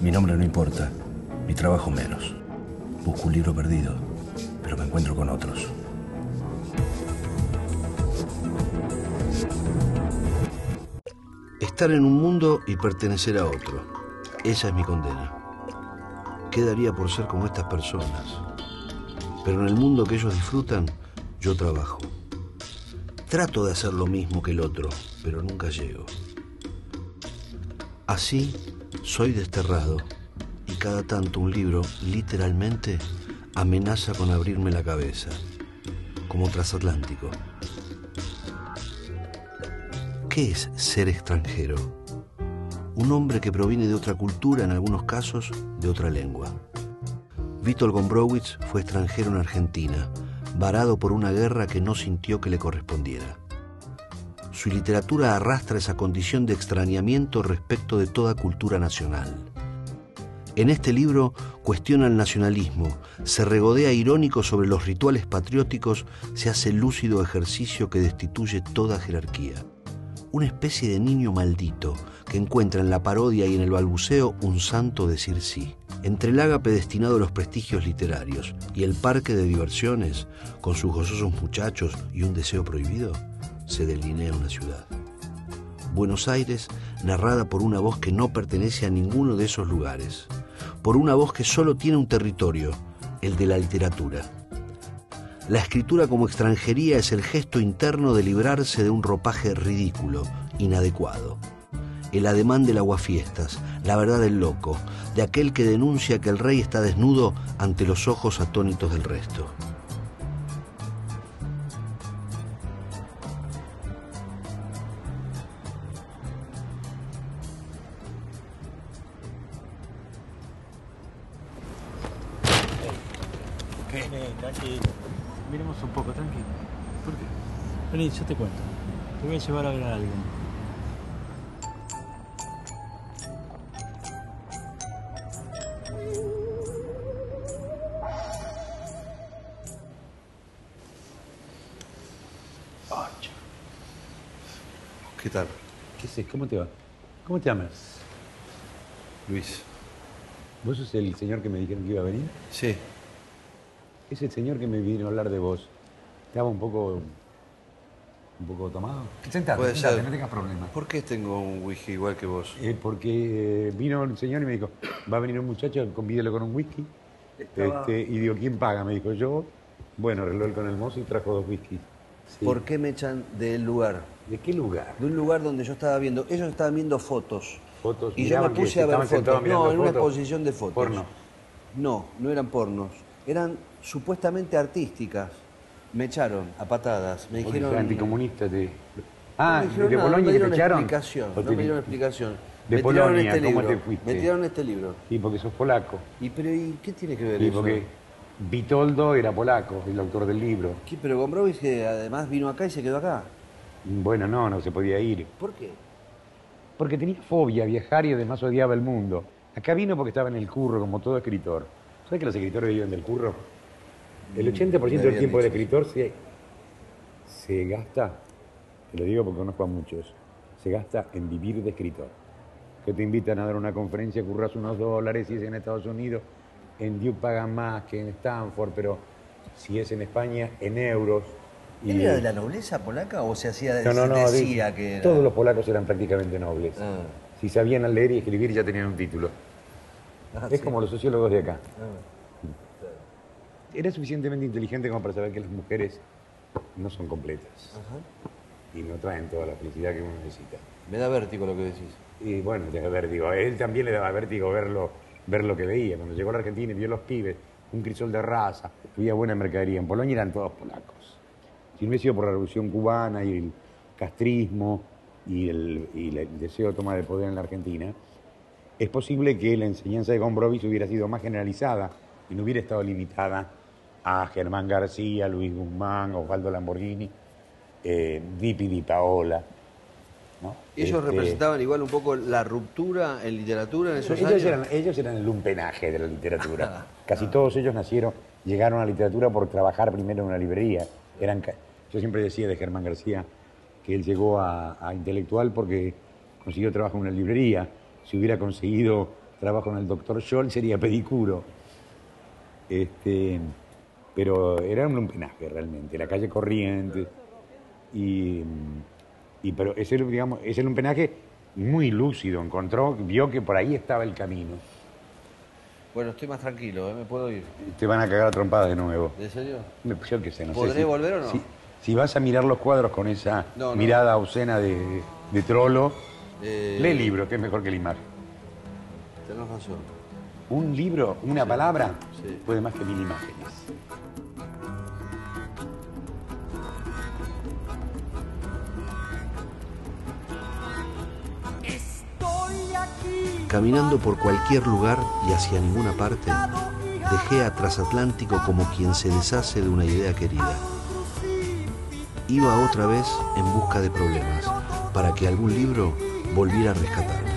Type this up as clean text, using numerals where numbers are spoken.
Mi nombre no importa, mi trabajo menos. Busco un libro perdido, pero me encuentro con otros. Estar en un mundo y pertenecer a otro. Esa es mi condena. ¿Qué daría por ser como estas personas? Pero en el mundo que ellos disfrutan, yo trabajo. Trato de hacer lo mismo que el otro, pero nunca llego. Así, soy desterrado y cada tanto un libro, literalmente, amenaza con abrirme la cabeza, como transatlántico. ¿Qué es ser extranjero? Un hombre que proviene de otra cultura, en algunos casos, de otra lengua. Witold Gombrowicz fue extranjero en Argentina, varado por una guerra que no sintió que le correspondiera. Su literatura arrastra esa condición de extrañamiento respecto de toda cultura nacional. En este libro cuestiona el nacionalismo, se regodea irónico sobre los rituales patrióticos, se hace lúcido ejercicio que destituye toda jerarquía. Una especie de niño maldito que encuentra en la parodia y en el balbuceo un santo decir sí. Entre el ágape destinado a los prestigios literarios y el parque de diversiones, con sus gozosos muchachos y un deseo prohibido, se delinea una ciudad. Buenos Aires, narrada por una voz que no pertenece a ninguno de esos lugares, por una voz que solo tiene un territorio, el de la literatura. La escritura como extranjería es el gesto interno de librarse de un ropaje ridículo, inadecuado. El ademán del aguafiestas, la verdad del loco, de aquel que denuncia que el rey está desnudo ante los ojos atónitos del resto. ¿Qué? Tranquilo. Miremos un poco, tranquilo. ¿Por qué? Vení, yo te cuento. Te voy a llevar a ver a alguien. ¿Qué tal? ¿Qué sé? ¿Cómo te va? ¿Cómo te llamas? Luis. ¿Vos sos el señor que me dijeron que iba a venir? Sí. Es el señor que me vino a hablar de vos. Estaba un poco tomado. Puede ser. No tengas problemas. ¿Por qué tengo un whisky igual que vos? Porque vino el señor y me dijo, va a venir un muchacho, convídelo con un whisky. Y digo, ¿quién paga? Me dijo, yo. Bueno, arregló él con el mozo y trajo 2 whiskies. Sí. ¿Por qué me echan del lugar? ¿De qué lugar? De un lugar donde yo estaba viendo. Ellos estaban viendo fotos. Fotos. Y yo me puse a ver fotos. No, en una exposición de fotos. Porno. No, no eran pornos. Eran supuestamente artísticas. Me echaron a patadas. Me dijeron... anticomunista de... Ah, no de Polonia te echaron. No me dieron explicación. De Polonia, ¿cómo te fuiste? Me tiraron este libro. Sí, porque sos polaco. ¿Y qué tiene que ver Sí, eso? porque Witoldo era polaco, el autor del libro. ¿Qué? Pero Gombrowicz que además vino acá y se quedó acá. Bueno, no se podía ir. ¿Por qué? Porque tenía fobia a viajar y además odiaba el mundo. Acá vino porque estaba en el curro, como todo escritor. ¿Sabes que los escritores viven del curro? El 80% del tiempo del escritor se gasta, te lo digo porque conozco a muchos, se gasta en vivir de escritor. Que te invitan a dar una conferencia, curras unos $, si es en Estados Unidos, en Duke pagan más que en Stanford, pero si es en España, en euros. ¿Él era de la nobleza polaca o se hacía No, decía que era? Todos los polacos eran prácticamente nobles. Ah. Si sabían leer y escribir ya tenían un título. Es sí. como los sociólogos de acá. Ah. Era suficientemente inteligente como para saber que las mujeres no son completas. Ajá. Y no traen toda la felicidad que uno necesita. Me da vértigo lo que decís. Y bueno, te da vértigo. A él también le daba vértigo ver lo que veía. Cuando llegó a la Argentina y vio los pibes, un crisol de raza, había buena mercadería. En Polonia eran todos polacos. Si no hubiese sido por la Revolución Cubana y el castrismo y el deseo de tomar el poder en la Argentina, es posible que la enseñanza de Gombrowicz hubiera sido más generalizada y no hubiera estado limitada a Germán García, Luis Guzmán, Osvaldo Lamborghini, Dipi Di Paola. ¿No? Ellos representaban igual un poco la ruptura en literatura en esos años. Ellos eran el lumpenaje de la literatura. Casi todos ellos llegaron a la literatura por trabajar primero en una librería. Yo siempre decía de Germán García que él llegó a intelectual porque consiguió trabajo en una librería. Si hubiera conseguido trabajo en el doctor Scholl, sería pedicuro. Pero era un lumpenaje realmente, la calle Corrientes. Pero ese lumpenaje muy lúcido, vio que por ahí estaba el camino. Bueno, estoy más tranquilo, ¿me puedo ir? Te van a cagar a trompada de nuevo. ¿En serio? Yo qué sé, no sé. ¿Podré volver o no? Si vas a mirar los cuadros con esa mirada obscena de trolo, lee el libro, que es mejor que la imagen. Tenés razón. Un libro, una palabra, Sí. puede más que 1000 imágenes. Caminando por cualquier lugar y hacia ninguna parte, dejé a Transatlántico como quien se deshace de una idea querida. Iba otra vez en busca de problemas, para que algún libro volviera a rescatarme.